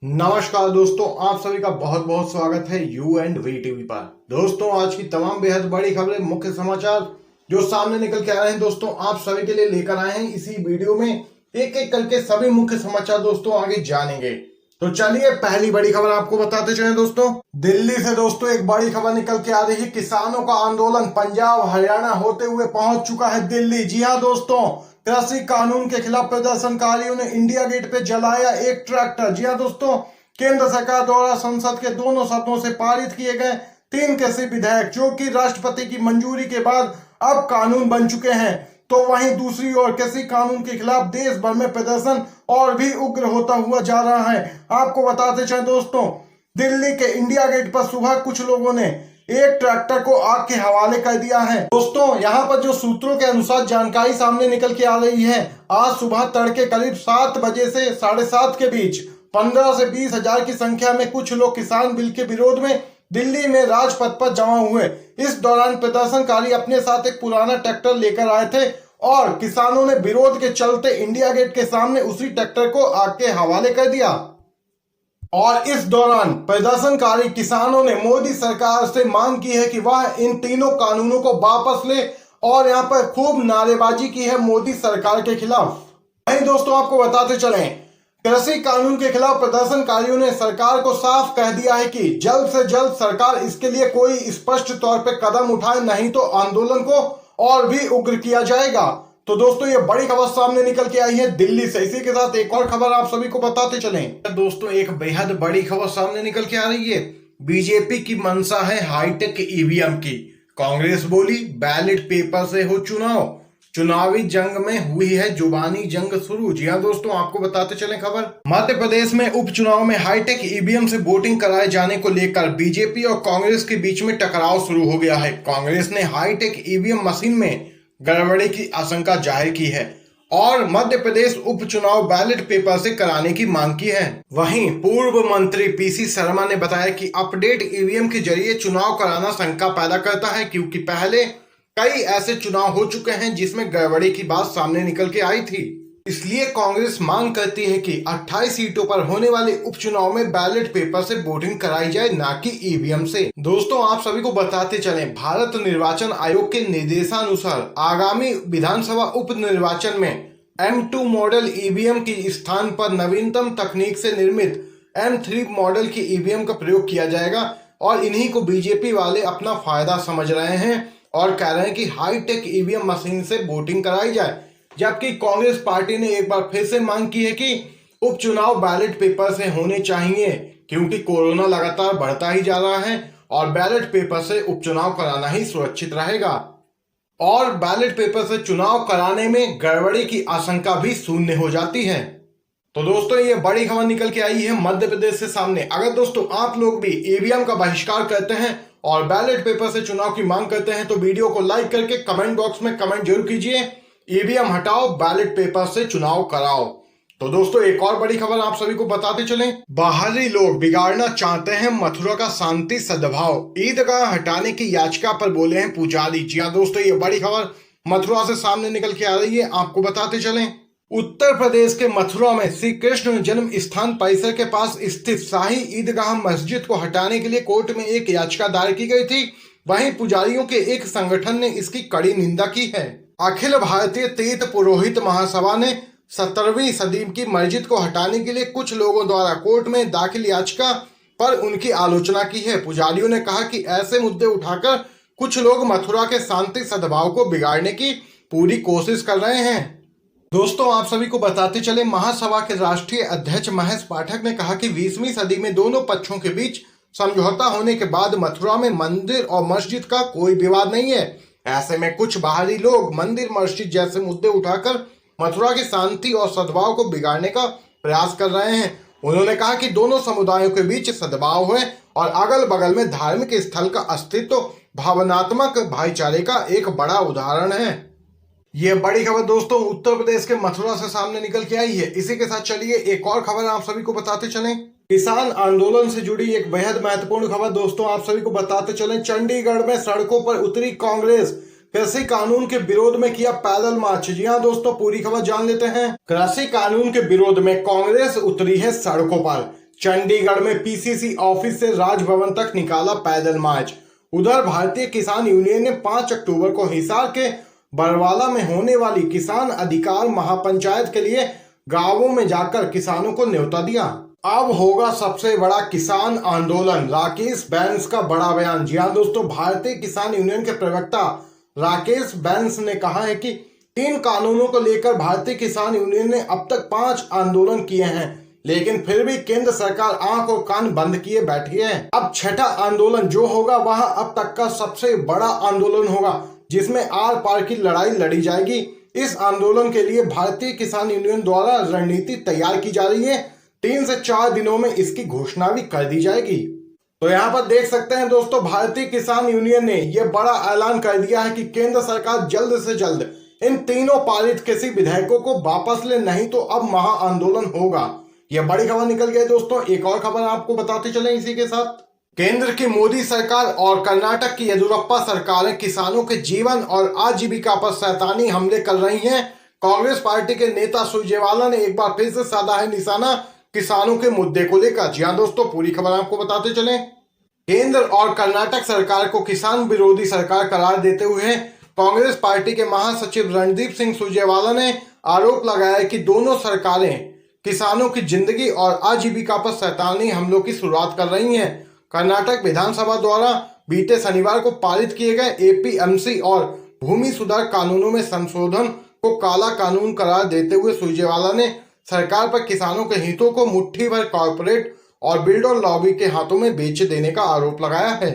नमस्कार दोस्तों, आप सभी का बहुत बहुत स्वागत है यू एंड वी टीवी पर। दोस्तों, आज की तमाम बेहद बड़ी खबरें, मुख्य समाचार जो सामने निकल के आ रहे हैं दोस्तों, आप सभी के लिए लेकर आए हैं। इसी वीडियो में एक एक करके सभी मुख्य समाचार दोस्तों आगे जानेंगे। तो चलिए पहली बड़ी खबर आपको बताते चले दोस्तों। दिल्ली से दोस्तों एक बड़ी खबर निकल के आ रही है। किसानों का आंदोलन पंजाब हरियाणा होते हुए पहुंच चुका है दिल्ली। जी हाँ दोस्तों, कृषि कानून के खिलाफ प्रदर्शनकारियों ने इंडिया गेट पे जलाया एक ट्रैक्टर। जी हाँ दोस्तों, केंद्र सरकार द्वारा संसद के दोनों सदनों से पारित किए गए 3 कृषि विधेयक जो कि राष्ट्रपति की मंजूरी के बाद अब कानून बन चुके हैं। तो वहीं दूसरी ओर कृषि कानून के खिलाफ देश भर में प्रदर्शन और भी उग्र होता हुआ जा रहा है। आपको बताते चलें दोस्तों, दिल्ली के इंडिया गेट पर सुबह कुछ लोगों ने एक ट्रैक्टर को आग के हवाले कर दिया है। दोस्तों, यहाँ पर जो सूत्रों के अनुसार जानकारी सामने निकल के आ रही है, आज सुबह तड़के करीब 7 बजे से 7:30 के बीच 15 से 20 हजार की संख्या में कुछ लोग किसान बिल के विरोध में दिल्ली में राजपथ पर जमा हुए। इस दौरान प्रदर्शनकारी अपने साथ एक पुराना ट्रैक्टर लेकर आए थे और किसानों ने विरोध के चलते इंडिया गेट के सामने उसी ट्रैक्टर को आग के हवाले कर दिया। और इस दौरान प्रदर्शनकारी किसानों ने मोदी सरकार से मांग की है कि वह इन तीनों कानूनों को वापस ले और यहां पर खूब नारेबाजी की है मोदी सरकार के खिलाफ। वहीं दोस्तों आपको बताते चलें, कृषि कानून के खिलाफ प्रदर्शनकारियों ने सरकार को साफ कह दिया है कि जल्द से जल्द सरकार इसके लिए कोई स्पष्ट तौर पे कदम उठाए, नहीं तो आंदोलन को और भी उग्र किया जाएगा। तो दोस्तों ये बड़ी खबर सामने निकल के आई है दिल्ली से। इसी के साथ एक और खबर आप सभी को बताते चलें। दोस्तों एक बेहद बड़ी खबर सामने निकल के आ रही है। बीजेपी की मंशा है हाईटेक ईवीएम की। कांग्रेस बोली बैलेट पेपर से हो चुनाव, चुनावी जंग में हुई है जुबानी जंग शुरू। जी हाँ दोस्तों, आपको बताते चलें खबर। मध्य प्रदेश में उपचुनाव में हाईटेक ईवीएम से वोटिंग कराए जाने को लेकर बीजेपी और कांग्रेस के बीच में टकराव शुरू हो गया है। कांग्रेस ने हाईटेक ईवीएम मशीन में गड़बड़ी की आशंका जाहिर की है और मध्य प्रदेश उपचुनाव बैलेट पेपर से कराने की मांग की है। वहीं पूर्व मंत्री पीसी शर्मा ने बताया कि अपडेट ईवीएम के जरिए चुनाव कराना शंका पैदा करता है, क्योंकि पहले कई ऐसे चुनाव हो चुके हैं जिसमें गड़बड़ी की बात सामने निकल के आई थी। इसलिए कांग्रेस मांग करती है कि 28 सीटों पर होने वाले उपचुनाव में बैलेट पेपर से वोटिंग कराई जाए, ना कि ईवीएम से। दोस्तों आप सभी को बताते चलें, भारत निर्वाचन आयोग के निर्देशानुसार आगामी विधानसभा उप निर्वाचन में M2 मॉडल ईवीएम के स्थान पर नवीनतम तकनीक से निर्मित M3 मॉडल की ईवीएम का प्रयोग किया जाएगा और इन्हीं को बीजेपी वाले अपना फायदा समझ रहे हैं और कह रहे हैं कि हाईटेक ईवीएम मशीन से वोटिंग कराई जाए। जबकि कांग्रेस पार्टी ने एक बार फिर से मांग की है कि उपचुनाव बैलेट पेपर से होने चाहिए, क्योंकि कोरोना लगातार बढ़ता ही जा रहा है और बैलेट पेपर से उपचुनाव कराना ही सुरक्षित रहेगा और बैलेट पेपर से चुनाव कराने में गड़बड़ी की आशंका भी शून्य हो जाती है। तो दोस्तों ये बड़ी खबर निकल के आई है मध्य प्रदेश से सामने। अगर दोस्तों आप लोग भी ईवीएम का बहिष्कार करते हैं और बैलेट पेपर से चुनाव की मांग करते हैं तो वीडियो को लाइक करके कमेंट बॉक्स में कमेंट जरूर कीजिए, ईवीएम हटाओ, बैलेट पेपर से चुनाव कराओ। तो दोस्तों एक और बड़ी खबर आप सभी को बताते चलें, बाहरी लोग बिगाड़ना चाहते हैं मथुरा का शांति सद्भाव, ईदगाह हटाने की याचिका पर बोले हैं पुजारी। जी हाँ दोस्तों, ये बड़ी खबर मथुरा से सामने निकल के आ रही है। आपको बताते चलें, उत्तर प्रदेश के मथुरा में श्री कृष्ण जन्म स्थान परिसर के पास स्थित शाही ईदगाह मस्जिद को हटाने के लिए कोर्ट में एक याचिका दायर की गई थी। वहीं पुजारियों के एक संगठन ने इसकी कड़ी निंदा की है। अखिल भारतीय तीर्थ पुरोहित महासभा ने 17वीं सदी की मस्जिद को हटाने के लिए कुछ लोगों द्वारा कोर्ट में दाखिल याचिका पर उनकी आलोचना की है। पुजारियों ने कहा कि ऐसे मुद्दे उठाकर कुछ लोग मथुरा के शांति सद्भाव को बिगाड़ने की पूरी कोशिश कर रहे हैं। दोस्तों आप सभी को बताते चले, महासभा के राष्ट्रीय अध्यक्ष महेश पाठक ने कहा कि 20वीं सदी में दोनों पक्षों के बीच समझौता होने के बाद मथुरा में मंदिर और मस्जिद का कोई विवाद नहीं है। ऐसे में कुछ बाहरी लोग मंदिर मस्जिद जैसे मुद्दे उठाकर मथुरा की शांति और सद्भाव को बिगाड़ने का प्रयास कर रहे हैं। उन्होंने कहा कि दोनों समुदायों के बीच सद्भाव है और अगल बगल में धार्मिक स्थल का अस्तित्व भावनात्मक भाईचारे का एक बड़ा उदाहरण है। यह बड़ी खबर दोस्तों उत्तर प्रदेश के मथुरा से सामने निकल के आई है। इसी के साथ चलिए एक और खबर आप सभी को बताते चलें, किसान आंदोलन से जुड़ी एक बेहद महत्वपूर्ण खबर दोस्तों आप सभी को बताते चलें। चंडीगढ़ में सड़कों पर उतरी कांग्रेस, कृषि कानून के विरोध में किया पैदल मार्च। जी हाँ दोस्तों, पूरी खबर जान लेते हैं। कृषि कानून के विरोध में कांग्रेस उतरी है सड़कों पर। चंडीगढ़ में पीसीसी ऑफिस से राजभवन तक निकाला पैदल मार्च। उधर भारतीय किसान यूनियन ने 5 अक्टूबर को हिसार के बरवाला में होने वाली किसान अधिकार महापंचायत के लिए गांवों में जाकर किसानों को न्योता दिया। अब होगा सबसे बड़ा किसान आंदोलन, राकेश बैन्स का बड़ा बयान। जी हाँ दोस्तों, भारतीय किसान यूनियन के प्रवक्ता राकेश बैन्स ने कहा है कि 3 कानूनों को लेकर भारतीय किसान यूनियन ने अब तक 5 आंदोलन किए हैं, लेकिन फिर भी केंद्र सरकार आंख और कान बंद किए बैठी है। अब छठा आंदोलन जो होगा वह अब तक का सबसे बड़ा आंदोलन होगा, जिसमें आर पार की लड़ाई लड़ी जाएगी। इस आंदोलन के लिए भारतीय किसान यूनियन द्वारा रणनीति तैयार की जा रही है। 3 से 4 दिनों में इसकी घोषणा भी कर दी जाएगी। तो यहाँ पर देख सकते हैं दोस्तों, भारतीय किसान यूनियन ने यह बड़ा ऐलान कर दिया है कि केंद्र सरकार जल्द से जल्द इन तीनों पारित कृषि विधेयकों को वापस ले, नहीं तो अब महा आंदोलन होगा। यह बड़ी खबर निकल गई दोस्तों। एक और खबर आपको बताते चले इसी के साथ। केंद्र की मोदी सरकार और कर्नाटक की येदियुरप्पा सरकारें किसानों के जीवन और आजीविका पर शैतानी हमले कर रही हैं। कांग्रेस पार्टी के नेता सुरजेवाला ने एक बार फिर से साधा है निशाना किसानों के मुद्दे को लेकर। जी हाँ दोस्तों, पूरी खबर आपको बताते चले। केंद्र और कर्नाटक सरकार को किसान विरोधी सरकार करार देते हुए कांग्रेस पार्टी के महासचिव रणदीप सिंह सुरजेवाला ने आरोप लगाया कि दोनों सरकारें किसानों की जिंदगी और आजीविका पर शैतानी हमलों की शुरुआत कर रही हैं। कर्नाटक विधानसभा द्वारा बीते शनिवार को पारित किए गए एपीएमसी और भूमि सुधार कानूनों में संशोधन को काला कानून करार देते हुए सुरजेवाला ने सरकार पर किसानों के हितों को मुट्ठी भर कॉर्पोरेट और बिल्डर लॉबी के हाथों में बेच देने का आरोप लगाया है।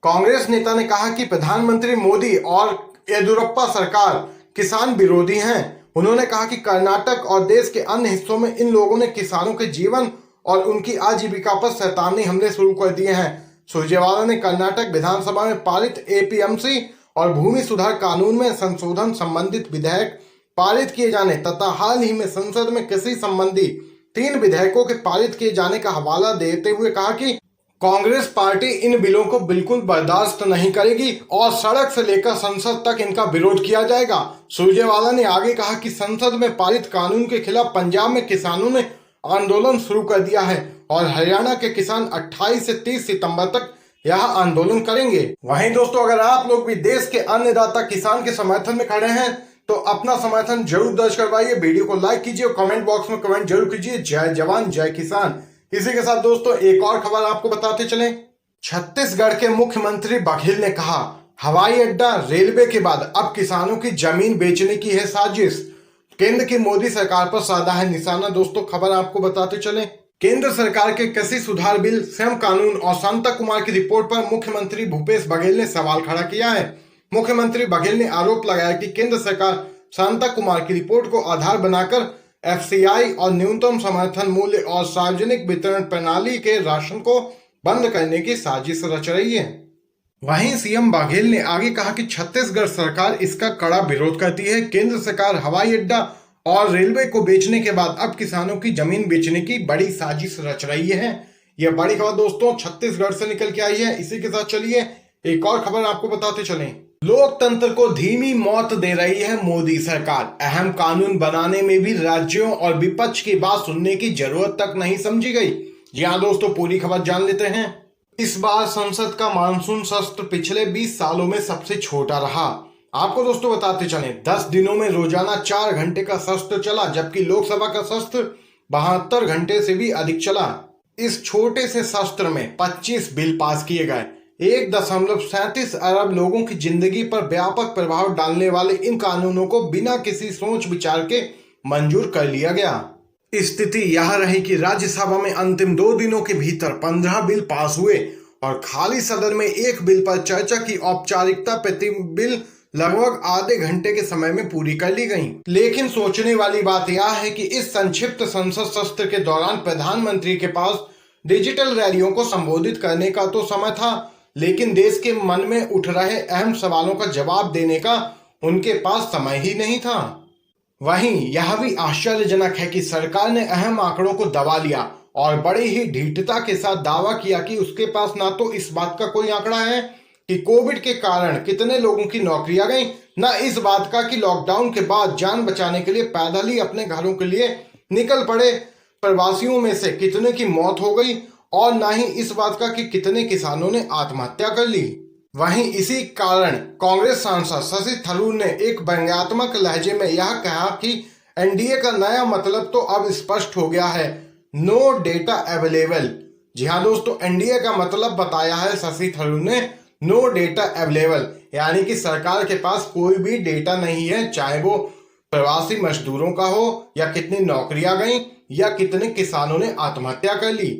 कांग्रेस नेता ने कहा कि प्रधानमंत्री मोदी और येदियुरप्पा सरकार किसान विरोधी हैं। उन्होंने कहा कि कर्नाटक और देश के अन्य हिस्सों में इन लोगों ने किसानों के जीवन और उनकी आजीविका पर शैतानी हमले शुरू कर दिए हैं। सुरजेवाला ने कर्नाटक विधानसभा में पारित एपीएमसी और भूमि सुधार कानून में संशोधन संबंधित विधेयक पारित किए जाने तथा हाल ही में संसद में कृषि संबंधी 3 विधेयकों के पारित किए जाने का हवाला देते हुए कहा कि कांग्रेस पार्टी इन बिलों को बिल्कुल बर्दाश्त नहीं करेगी और सड़क से लेकर संसद तक इनका विरोध किया जाएगा। सुरजेवाला ने आगे कहा कि संसद में पारित कानून के खिलाफ पंजाब में किसानों ने आंदोलन शुरू कर दिया है और हरियाणा के किसान 28 से 30 सितंबर तक यह आंदोलन करेंगे। वहीं दोस्तों, अगर आप लोग भी देश के अन्नदाता किसान के समर्थन में खड़े हैं तो अपना समर्थन जरूर दर्ज करवाइए। वीडियो को लाइक कीजिए और कमेंट बॉक्स में कमेंट जरूर कीजिए। जय जवान जय किसान। इसी के साथ दोस्तों, एक और खबर आपको बताते चलें। छत्तीसगढ़ के मुख्यमंत्री बघेल ने कहा, हवाई अड्डा रेलवे के बाद अब किसानों की जमीन बेचने की है साजिश। केंद्र की मोदी सरकार पर साधा है निशाना। दोस्तों, खबर आपको बताते चलें। केंद्र सरकार के कृषि सुधार बिल, श्रम कानून और शांता कुमार की रिपोर्ट पर मुख्यमंत्री भूपेश बघेल ने सवाल खड़ा किया है। मुख्यमंत्री बघेल ने आरोप लगाया कि केंद्र सरकार शांता कुमार की रिपोर्ट को आधार बनाकर एफसीआई और न्यूनतम समर्थन मूल्य और सार्वजनिक वितरण प्रणाली के राशन को बंद करने की साजिश रच रही है। वहीं सीएम बघेल ने आगे कहा कि छत्तीसगढ़ सरकार इसका कड़ा विरोध करती है। केंद्र सरकार हवाई अड्डा और रेलवे को बेचने के बाद अब किसानों की जमीन बेचने की बड़ी साजिश रच रही है। यह बड़ी खबर दोस्तों छत्तीसगढ़ से निकल के आई है। इसी के साथ चलिए एक और खबर आपको बताते चलें। लोकतंत्र को धीमी मौत दे रही है मोदी सरकार। अहम कानून बनाने में भी राज्यों और विपक्ष की बात सुनने की जरूरत तक नहीं समझी गई। जी हाँ दोस्तों, पूरी खबर जान लेते हैं। इस बार संसद का मानसून सत्र पिछले 20 सालों में सबसे छोटा रहा। आपको दोस्तों बताते चलें, 10 दिनों में रोजाना 4 घंटे का सत्र चला, जबकि लोकसभा का सत्र 72 घंटे से भी अधिक चला। इस छोटे से सत्र में 25 बिल पास किए गए। 1.37 अरब लोगों की जिंदगी पर व्यापक प्रभाव डालने वाले इन कानूनों को बिना किसी सोच विचार के मंजूर कर लिया गया। स्थिति यह रही कि राज्यसभा में अंतिम 2 दिनों के भीतर 15 बिल पास हुए और खाली सदन में एक बिल पर चर्चा की औपचारिकता प्रति बिल लगभग आधे घंटे के समय में पूरी कर ली गई। लेकिन सोचने वाली बात यह है कि इस संक्षिप्त संसद सत्र के दौरान प्रधानमंत्री के पास डिजिटल रैलियों को संबोधित करने का तो समय था, लेकिन देश के मन में उठ रहे अहम सवालों का जवाब देने का उनके पास समय ही नहीं था। वहीं यह भी आश्चर्यजनक है कि सरकार ने अहम आंकड़ों को दबा लिया और बड़ी ही ढीठता के साथ दावा किया कि उसके पास ना तो इस बात का कोई आंकड़ा है कि कोविड के कारण कितने लोगों की नौकरियां गई, न इस बात का कि लॉकडाउन के बाद जान बचाने के लिए पैदल ही अपने घरों के लिए निकल पड़े प्रवासियों में से कितने की मौत हो गई और ना ही इस बात का कि कितने किसानों ने आत्महत्या कर ली। वहीं इसी कारण कांग्रेस सांसद शशि थरूर ने एक व्यंग्यात्मक लहजे में यह कहा कि एनडीए का नया मतलब तो अब स्पष्ट हो गया है, नो डेटा अवेलेबल। जी हाँ दोस्तों, एनडीए का मतलब बताया है शशि थरूर ने, नो डेटा अवेलेबल, यानी कि सरकार के पास कोई भी डेटा नहीं है, चाहे वो प्रवासी मजदूरों का हो या कितनी नौकरियां गई या कितने किसानों ने आत्महत्या कर ली।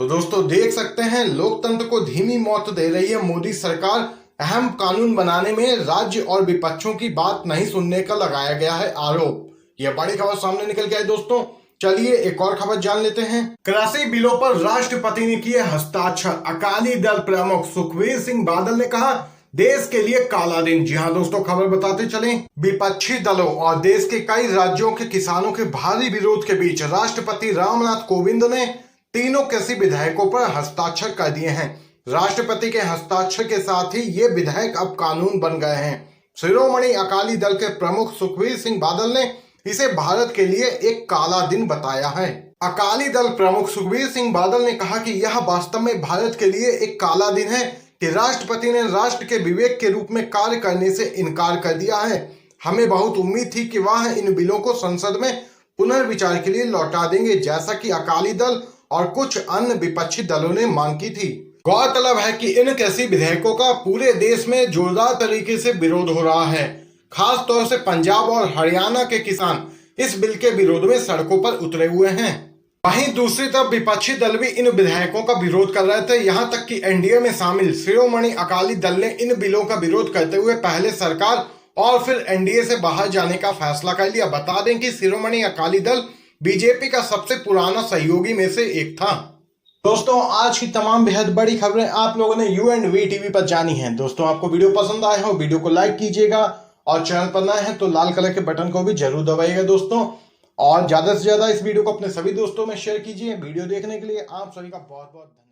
तो दोस्तों देख सकते हैं, लोकतंत्र को धीमी मौत दे रही है मोदी सरकार। अहम कानून बनाने में राज्य और विपक्षों की बात नहीं सुनने का लगाया गया है आरोप। यह बड़ी खबर सामने निकल के आई दोस्तों। चलिए एक और खबर जान लेते हैं। कृषि बिलों पर राष्ट्रपति ने किए हस्ताक्षर। अकाली दल प्रमुख सुखबीर सिंह बादल ने कहा, देश के लिए काला दिन। जी हाँ दोस्तों, खबर बताते चलें। विपक्षी दलों और देश के कई राज्यों के किसानों के भारी विरोध के बीच राष्ट्रपति रामनाथ कोविंद ने तीनों कृषि विधेयकों पर हस्ताक्षर कर दिए हैं। राष्ट्रपति के हस्ताक्षर के साथ ही ये विधेयक अब कानून बन गए हैं। शिरोमणि अकाली दल के प्रमुख सुखबीर सिंह बादल ने इसे भारत के लिए एक काला दिन बताया है। अकाली दल प्रमुख सुखबीर सिंह बादल ने कहा कि यह वास्तव में भारत के लिए एक काला दिन है कि राष्ट्रपति ने राष्ट्र के विवेक के रूप में कार्य करने से इनकार कर दिया है। हमें बहुत उम्मीद थी कि वह इन बिलों को संसद में पुनर्विचार के लिए लौटा देंगे, जैसा कि अकाली दल और कुछ अन्य विपक्षी दलों ने मांग की थी। गौरतलब है कि इन कृषि विधेयकों का पूरे देश में जोरदार तरीके से विरोध हो रहा है। खास तौर से पंजाब और हरियाणा के किसान इस बिल के विरोध में सड़कों पर उतरे हुए हैं। वहीं दूसरी तरफ विपक्षी दल भी इन विधेयकों का विरोध कर रहे थे। यहां तक कि एनडीए में शामिल शिरोमणि अकाली दल ने इन बिलों का विरोध करते हुए पहले सरकार और फिर एनडीए से बाहर जाने का फैसला कर लिया। बता दें कि शिरोमणि अकाली दल बीजेपी का सबसे पुराना सहयोगी में से एक था। दोस्तों आज की तमाम बेहद बड़ी खबरें आप लोगों ने U&V टीवी पर जानी हैं। दोस्तों आपको वीडियो पसंद आए हो, वीडियो को लाइक कीजिएगा और चैनल पर नए हैं तो लाल कलर के बटन को भी जरूर दबाइएगा दोस्तों। और ज्यादा से ज्यादा इस वीडियो को अपने सभी दोस्तों में शेयर कीजिए। वीडियो देखने के लिए आप सभी का बहुत बहुत धन्यवाद।